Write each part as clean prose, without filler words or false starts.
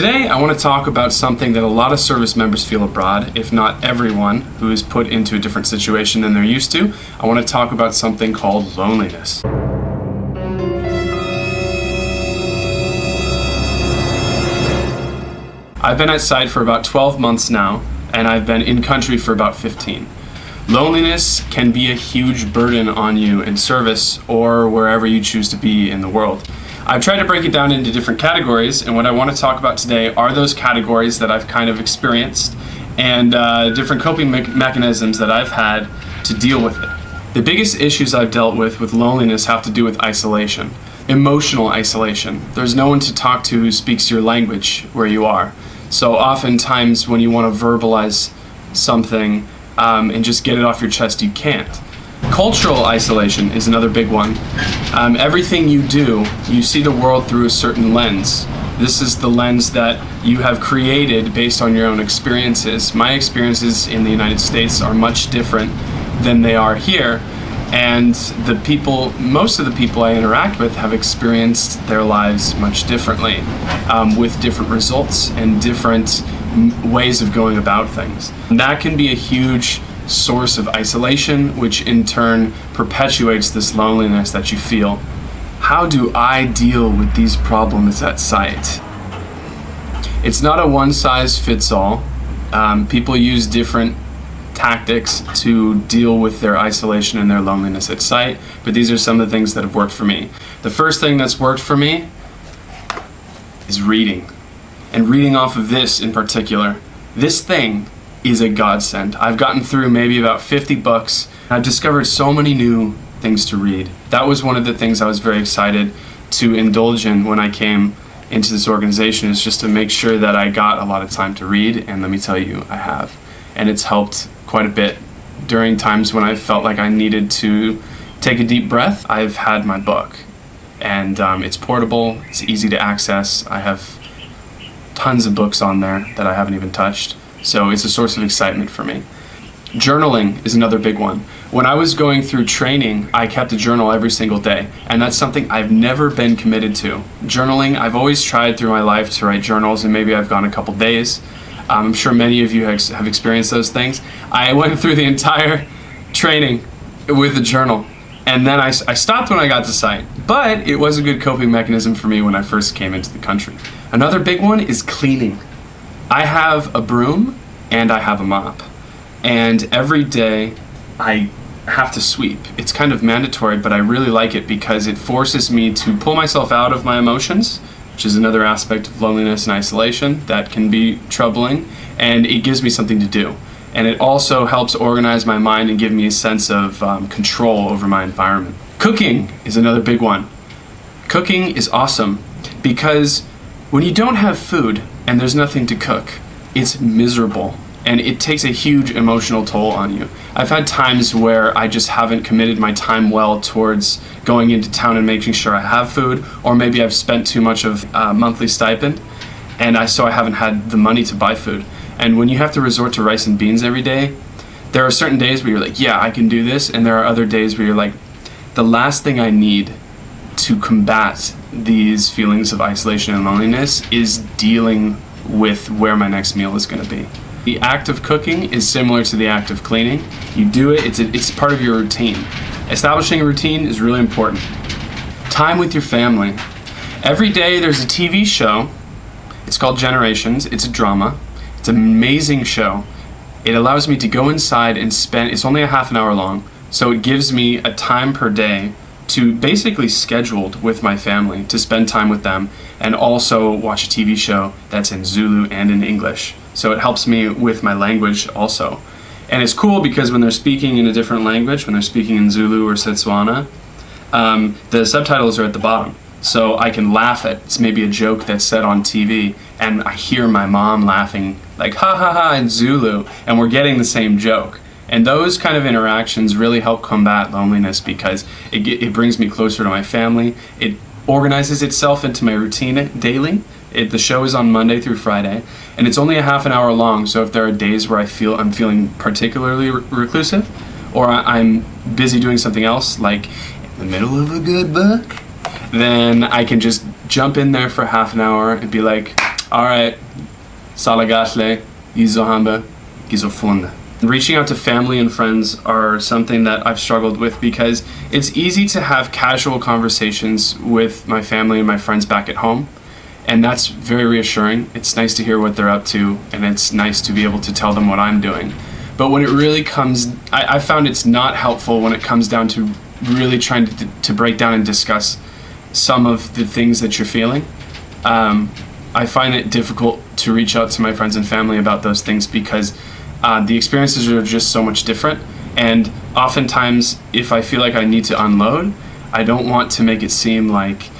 Today I want to talk about something that a lot of service members feel abroad, if not everyone who is put into a different situation than they're used to. I want to talk about something called loneliness. I've been at site for about 12 months now, and I've been in country for about 15. Loneliness can be a huge burden on you in service or wherever you choose to be in the world. I've tried to break it down into different categories, and what I want to talk about today are those categories that I've kind of experienced and different coping mechanisms that I've had to deal with it. The biggest issues I've dealt with loneliness have to do with isolation, emotional isolation. There's no one to talk to who speaks your language where you are. So oftentimes when you want to verbalize something and just get it off your chest, you can't. Cultural isolation is another big one. Everything you do, you see the world through a certain lens. This is the lens that you have created based on your own experiences. My experiences in the United States are much different than they are here, and most of the people I interact with have experienced their lives much differently, with different results and different ways of going about things. And that can be a huge source of isolation, which in turn perpetuates this loneliness that you feel. How do I deal with these problems at site? It's not a one-size-fits-all. People use different tactics to deal with their isolation and their loneliness at site, but these are some of the things that have worked for me. The first thing that's worked for me is reading, and reading off of this in particular. This thing is a godsend. I've gotten through maybe about 50 books. I've discovered so many new things to read. That was one of the things I was very excited to indulge in when I came into this organization, is just to make sure that I got a lot of time to read, and let me tell you, I have. And it's helped quite a bit. During times when I felt like I needed to take a deep breath, I've had my book. And it's portable, it's easy to access. I have tons of books on there that I haven't even touched. So it's a source of excitement for me. Journaling is another big one. When I was going through training, I kept a journal every single day, and that's something I've never been committed to. Journaling, I've always tried through my life to write journals, and maybe I've gone a couple days. I'm sure many of you have experienced those things. I went through the entire training with a journal, and then I stopped when I got to site. But it was a good coping mechanism for me when I first came into the country. Another big one is cleaning. I have a broom and I have a mop, and every day I have to sweep. It's kind of mandatory, but I really like it because it forces me to pull myself out of my emotions, which is another aspect of loneliness and isolation that can be troubling, and it gives me something to do. And it also helps organize my mind and give me a sense of control over my environment. Cooking is another big one. Cooking is awesome because when you don't have food and there's nothing to cook, it's miserable, and it takes a huge emotional toll on you. I've had times where I just haven't committed my time well towards going into town and making sure I have food, or maybe I've spent too much of a monthly stipend, and so I haven't had the money to buy food. And when you have to resort to rice and beans every day, there are certain days where you're like, yeah, I can do this, and there are other days where you're like, the last thing I need to combat these feelings of isolation and loneliness is dealing with where my next meal is going to be. The act of cooking is similar to the act of cleaning. You do it, it's part of your routine. Establishing a routine is really important. Time with your family. Every day there's a TV show. It's called Generations. It's a drama. It's an amazing show. It allows me to go inside and it's only a half an hour long, so it gives me a time per day to basically scheduled with my family to spend time with them, and also watch a TV show that's in Zulu and in English. So it helps me with my language also. And it's cool because when they're speaking in a different language, when they're speaking in Zulu or Setswana, the subtitles are at the bottom. So I can laugh at maybe a joke that's said on TV, and I hear my mom laughing like ha ha ha in Zulu, and we're getting the same joke. And those kind of interactions really help combat loneliness because it brings me closer to my family. It organizes itself into my routine daily. The show is on Monday through Friday, and it's only a half an hour long, so if there are days where I'm feeling particularly reclusive, or I'm busy doing something else, like in the middle of a good book, then I can just jump in there for half an hour and be like, Alright, Salagasle, Izohamba, Gizofunda. Reaching out to family and friends are something that I've struggled with because it's easy to have casual conversations with my family and my friends back at home, and that's very reassuring. It's nice to hear what they're up to, and it's nice to be able to tell them what I'm doing. But when it really comes, I found it's not helpful when it comes down to really trying to break down and discuss some of the things that you're feeling. I find it difficult to reach out to my friends and family about those things because the experiences are just so much different, and oftentimes if I feel like I need to unload, I don't want to make it seem like,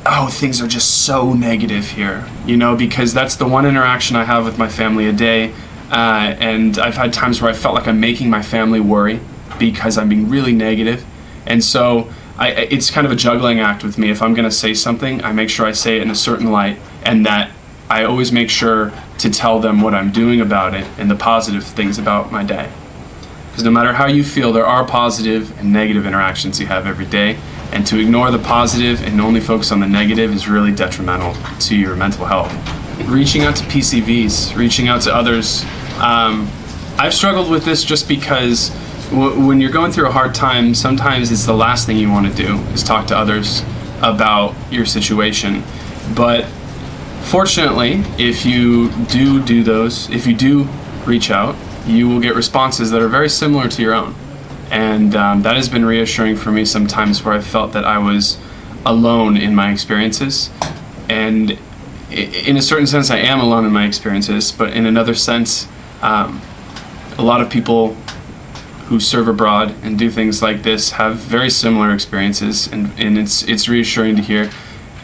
oh, things are just so negative here, you know, because that's the one interaction I have with my family a day, and I've had times where I felt like I'm making my family worry because I'm being really negative, and so it's kind of a juggling act with me. If I'm going to say something, I make sure I say it in a certain light, and that I always make sure to tell them what I'm doing about it and the positive things about my day. Because no matter how you feel, there are positive and negative interactions you have every day, and to ignore the positive and only focus on the negative is really detrimental to your mental health. Reaching out to PCVs, reaching out to others, I've struggled with this just because when you're going through a hard time, sometimes it's the last thing you want to do is talk to others about your situation. But fortunately, if you do those, if you do reach out, you will get responses that are very similar to your own. And that has been reassuring for me sometimes, where I felt that I was alone in my experiences. And in a certain sense, I am alone in my experiences, but in another sense, a lot of people who serve abroad and do things like this have very similar experiences, and it's reassuring to hear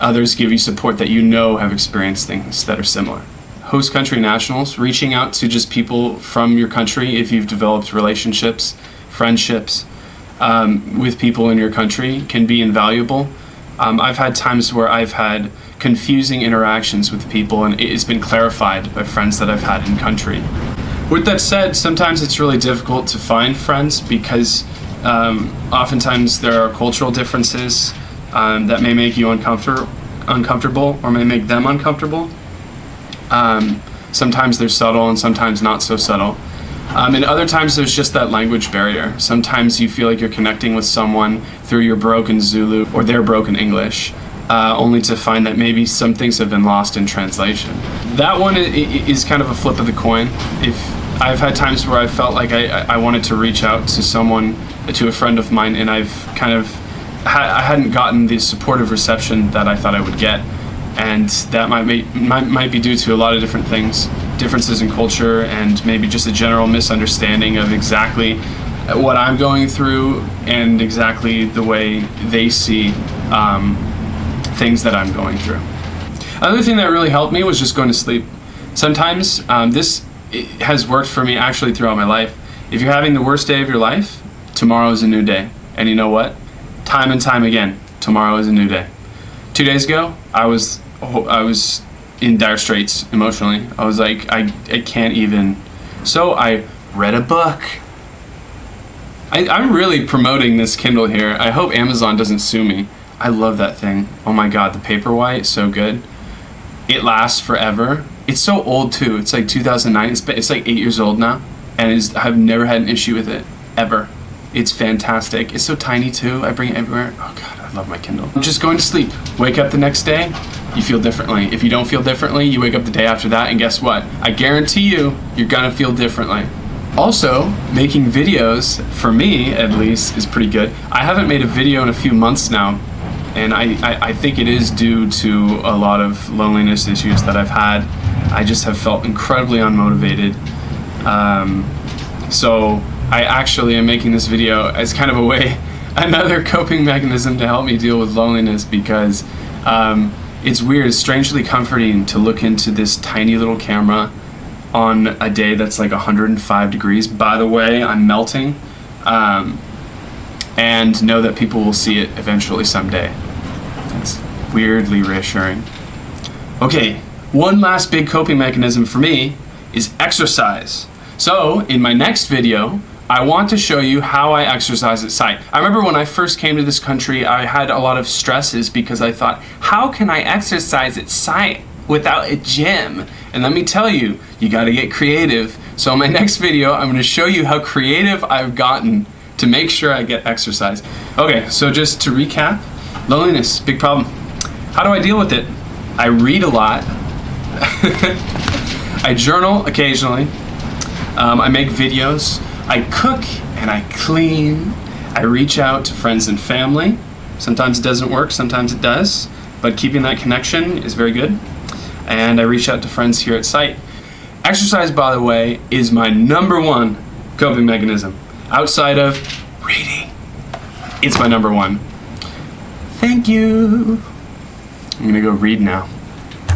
others give you support that you know have experienced things that are similar. Host country nationals, reaching out to just people from your country if you've developed relationships, friendships with people in your country can be invaluable. I've had times where I've had confusing interactions with people, and it's been clarified by friends that I've had in country. With that said, sometimes it's really difficult to find friends because oftentimes there are cultural differences that may make you uncomfortable or may make them uncomfortable. Sometimes they're subtle and sometimes not so subtle. And other times there's just that language barrier. Sometimes you feel like you're connecting with someone through your broken Zulu or their broken English, only to find that maybe some things have been lost in translation. That one is kind of a flip of the coin. If I've had times where I felt like I wanted to reach out to someone, to a friend of mine, and I've kind of I hadn't gotten the supportive reception that I thought I would get, and that might be due to a lot of different things, differences in culture, and maybe just a general misunderstanding of exactly what I'm going through and exactly the way they see things that I'm going through. Another thing that really helped me was just going to sleep. Sometimes this has worked for me actually throughout my life. If you're having the worst day of your life, tomorrow is a new day. And you know what? Time and time again, tomorrow is a new day. 2 days ago, I was in dire straits emotionally. I was like, I can't even. So I read a book. I'm really promoting this Kindle here. I hope Amazon doesn't sue me. I love that thing. Oh my God, the Paperwhite, so good. It lasts forever. It's so old too. It's like 2009. It's like 8 years old now, and I've never had an issue with it ever. It's fantastic. It's so tiny too. I bring it everywhere. Oh God, I love my Kindle. Just going to sleep. Wake up the next day, you feel differently. If you don't feel differently, you wake up the day after that, and guess what? I guarantee you're gonna feel differently. Also, making videos, for me at least, is pretty good. I haven't made a video in a few months now, and I think it is due to a lot of loneliness issues that I've had. I just have felt incredibly unmotivated. So I actually am making this video as kind of a way, another coping mechanism to help me deal with loneliness, because it's weird, it's strangely comforting to look into this tiny little camera on a day that's like 105 degrees. By the way, I'm melting, and know that people will see it eventually someday. It's weirdly reassuring. Okay, one last big coping mechanism for me is exercise. So in my next video, I want to show you how I exercise at site. I remember when I first came to this country, I had a lot of stresses because I thought, how can I exercise at site? without a gym. And let me tell you, you gotta get creative. So in my next video, I'm gonna show you how creative I've gotten to make sure I get exercise. Okay, so just to recap, loneliness, big problem. How do I deal with it? I read a lot. I journal occasionally. I make videos. I cook and I clean. I reach out to friends and family. Sometimes it doesn't work, sometimes it does, but keeping that connection is very good. And I reach out to friends here at site. Exercise, by the way, is my #1 coping mechanism. Outside of reading, it's my #1. Thank you. I'm gonna go read now.